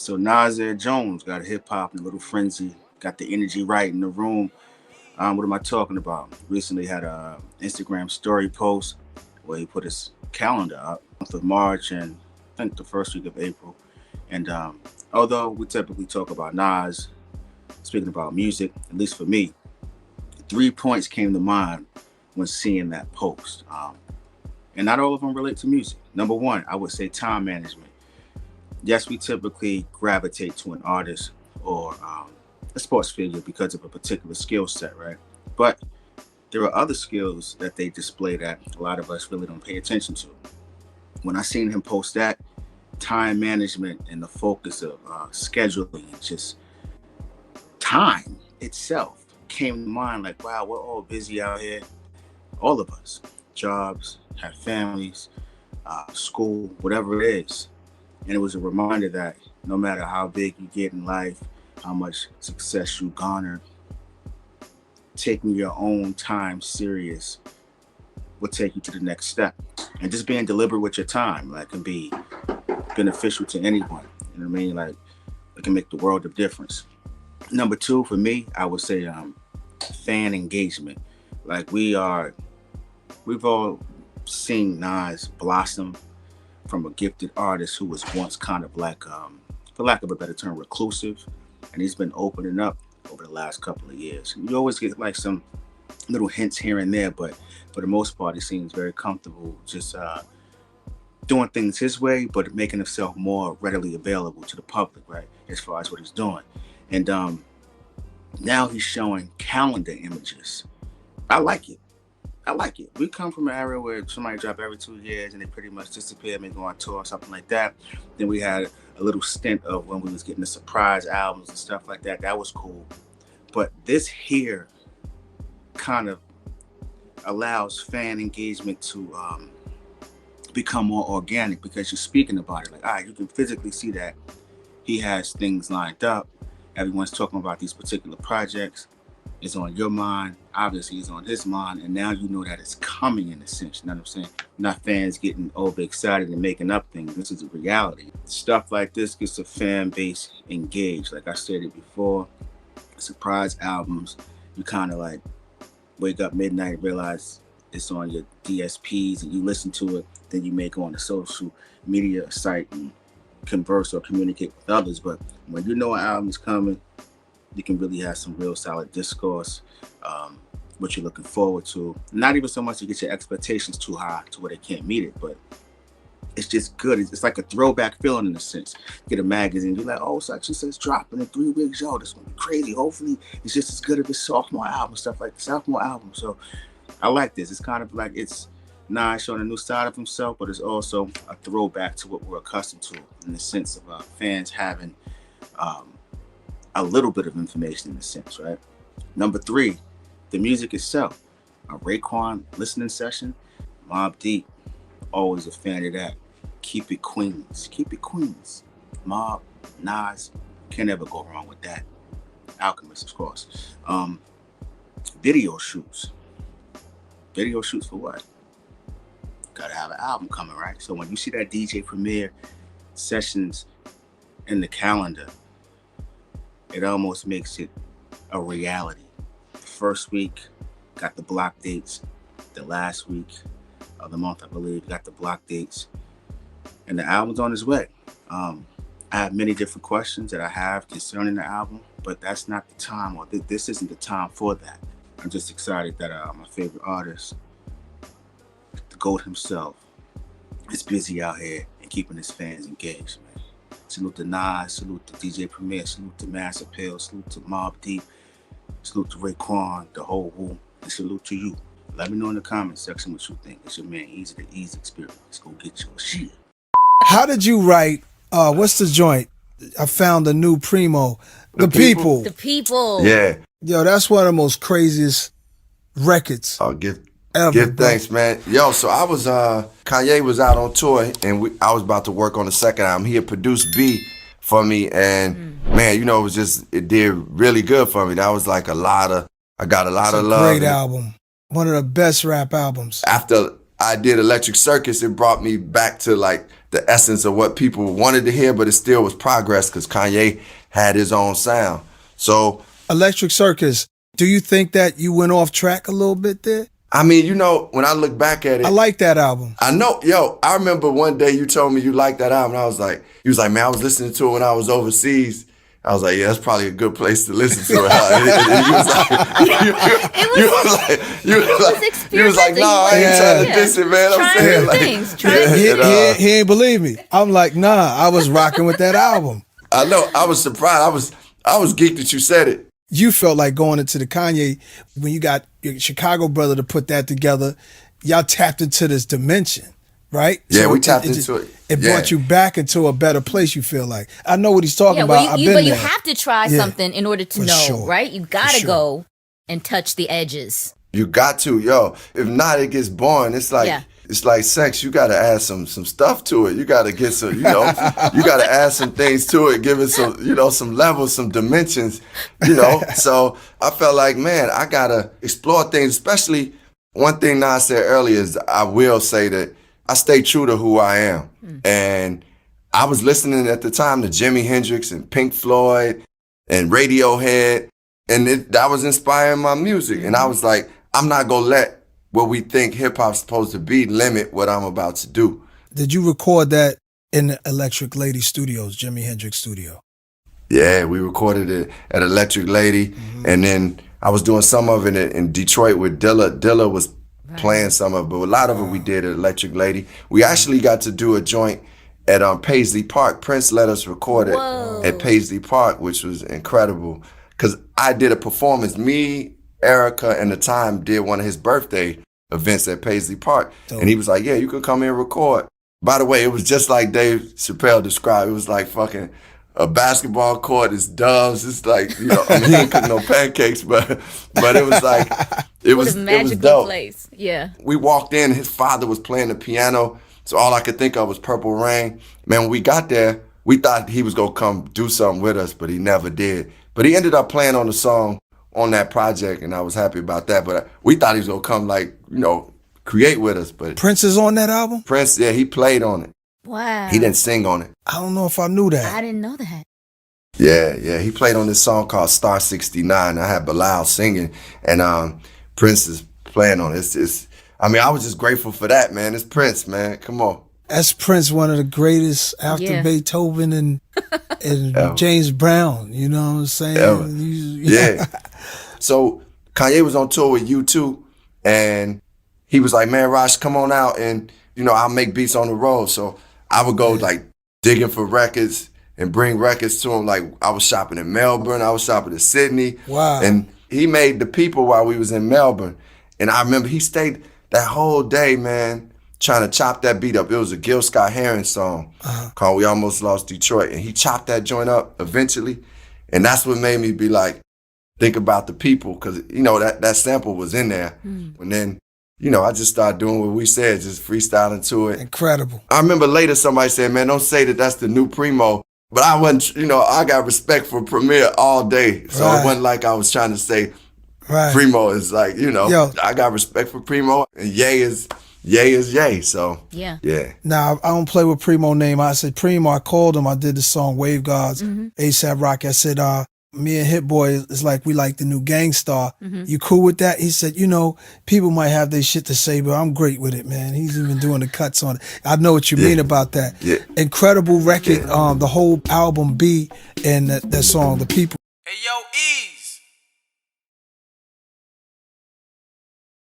So Nasir Jones got a hip hop and a little frenzy, got the energy right in the room. What am I talking about? Recently had a Instagram story post where he put his calendar up, month of March and I think the first week of April. And although we typically talk about Nas, speaking about music, at least for me, 3 points came to mind when seeing that post. And not all of them relate to music. Number one, I would say time management. Yes, we typically gravitate to an artist or a sports figure because of a particular skill set, right? But there are other skills that they display that a lot of us really don't pay attention to. When I seen him post that, time management and the focus of scheduling and just time itself came to mind like, wow, we're all busy out here. All of us, jobs, have families, school, whatever it is. And it was a reminder that no matter how big you get in life, how much success you garner, taking your own time serious will take you to the next step. And just being deliberate with your time, like, can be beneficial to anyone. You know what I mean? Like, it can make the world of difference. Number two, for me, I would say fan engagement. Like, we've all seen Nas blossom from a gifted artist who was once kind of like, for lack of a better term, reclusive. And he's been opening up over the last couple of years. You always get like some little hints here and there, but for the most part, he seems very comfortable just doing things his way, but making himself more readily available to the public, right? As far as what he's doing. And now he's showing calendar images. I like it. I like it. We come from an era where somebody drop every 2 years and they pretty much disappear, maybe go on tour or something like that. Then we had a little stint of when we was getting the surprise albums and stuff like that. That was cool. But this here kind of allows fan engagement to become more organic because you're speaking about it. Like, all right, you can physically see that he has things lined up. Everyone's talking about these particular projects. It's on your mind. Obviously, it's on his mind. And now you know that it's coming in a sense. You know what I'm saying? Not fans getting overexcited and making up things. This is a reality. Stuff like this gets the fan base engaged. Like I said it before, surprise albums, you kind of like wake up midnight and realize it's on your DSPs and you listen to it. Then you may go on a social media site and converse or communicate with others. But when you know an album is coming, you can really have some real solid discourse, what you're looking forward to. Not even so much to get your expectations too high to where they can't meet it, but it's just good. It's like a throwback feeling in a sense. Get a magazine, you're like, oh, such and such dropping in 3 weeks. Yo, this is gonna be crazy. Hopefully it's just as good as his sophomore album, stuff like the sophomore album. So I like this. It's kind of like it's Nas showing a new side of himself, but it's also a throwback to what we're accustomed to in the sense of fans having a little bit of information in a sense, right? Number three, the music itself. A Raekwon listening session. Mobb Deep, always a fan of that. Keep it Queens. Keep it Queens. Mobb, Nas, can't ever go wrong with that. Alchemist, of course. Video shoots. Video shoots for what? Gotta have an album coming, right? So when you see that DJ Premier sessions in the calendar, it almost makes it a reality. The first week, got the block dates. The last week of the month, I believe, got the block dates. And the album's on its way. I have many different questions that I have concerning the album, but that's not the time, or this isn't the time for that. I'm just excited that my favorite artist, the GOAT himself, is busy out here and keeping his fans engaged, man. Salute to Nas, salute to DJ Premier, salute to Mass Appeal, salute to Mobb Deep, salute to Raekwon, the whole Wu, and salute to you. Let me know in the comments section what you think. It's your man Eeze, the Eeze Experience. Let's go get your shit. How did you write, what's the joint? I found a new primo. The People. The People. Yeah. Yo, that's one of the most craziest records Give ever, bro. thanks, man. Yo, so I was Kanye was out on tour and I was about to work on the second album. He had produced B for me and man, you know, it did really good for me. That was like I got a lot of love. Great album. One of the best rap albums. After I did Electric Circus, it brought me back to like the essence of what people wanted to hear, but it still was progress because Kanye had his own sound. So Electric Circus, do you think that you went off track a little bit there? I mean, you know, when I look back at it, I like that album. I know, yo, I remember one day you told me you liked that album, and I was like, you was like, man, I was listening to it when I was overseas. I was like, yeah, that's probably a good place to listen to it. And you was like, you was like, no, I ain't trying to diss it, man. I'm saying, like, things, trying he ain't believe me. I'm like, nah, I was rocking with that album. I know, I was surprised. I was geeked that you said it. You felt like going into the Kanye, when you got your Chicago brother to put that together, y'all tapped into this dimension, right? Yeah, so we tapped into it. It brought you back into a better place, you feel like. I know what he's talking about. But you have to try something in order to know, right? You got to go and touch the edges. You got to, yo. If not, it gets boring. It's like it's like sex. You got to add some stuff to it. You got to get some, you know, you got to add some things to it, give it some, you know, some levels, some dimensions, you know. So I felt like, man, I got to explore things, especially one thing I said earlier is I will say that I stay true to who I am. And I was listening at the time to Jimi Hendrix and Pink Floyd and Radiohead, and that was inspiring my music. And I was like, I'm not going to let what we think hip-hop's supposed to be limit what I'm about to do. Did you record that in the Electric Lady Studios, Jimi Hendrix studio? Yeah, we recorded it at Electric Lady, and then I was doing some of it in Detroit with Dilla. Dilla was playing some of it, but a lot of it we did at Electric Lady. We actually got to do a joint at Paisley Park. Prince let us record it at Paisley Park, which was incredible, because I did a performance. Me, Erica, and The Time did one of his birthday events at Paisley Park. And he was like, yeah, you can come here and record. By the way, it was just like Dave Chappelle described. It was like fucking a basketball court. It's doves. It's like, you know, he ain't cook no pancakes, but it was like, it was a magical dope. place. Yeah. We walked in, his father was playing the piano, so all I could think of was Purple Rain. Man, when we got there, we thought he was gonna come do something with us, but he never did. But he ended up playing on the song on that project, and I was happy about that. But we thought he was gonna come, like, you know, create with us. But Prince is on that album? Prince, yeah, he played on it. Wow. He didn't sing on it. I don't know if I knew that. I didn't know that. Yeah, he played on this song called Star 69. I had Bilal singing, and Prince is playing on it. I mean, I was just grateful for that, man. It's Prince, man. Come on. That's Prince, one of the greatest after Beethoven and James Brown. You know what I'm saying? Yeah. So Kanye was on tour with U2, and he was like, man, Rosh, come on out, and, you know, I'll make beats on the road. So I would go, like, digging for records and bring records to him. Like, I was shopping in Melbourne. I was shopping in Sydney. Wow. And he made The People while we was in Melbourne. And I remember he stayed that whole day, man, trying to chop that beat up. It was a Gil Scott-Heron song called We Almost Lost Detroit. And he chopped that joint up eventually. And that's what made me be like, think about the people. Because, you know, that sample was in there. And then, you know, I just started doing what we said, just freestyling to it. Incredible. I remember later somebody said, man, don't say that that's the new Primo. But I wasn't, you know, I got respect for Premier all day. So it wasn't like I was trying to say Primo is like, you know, I got respect for Primo, and Ye is Ye. So, yeah. Now, I don't play with Primo name. I said, Primo, I called him. I did the song Wave Gods, ASAP Rocky. I said, me and Hit Boy is like, we like the new Gangstar. You cool with that? He said, you know, people might have their shit to say, but I'm great with it, man. He's even doing the cuts on it. I know what you mean about that. Incredible record, the whole album B and that song, The People.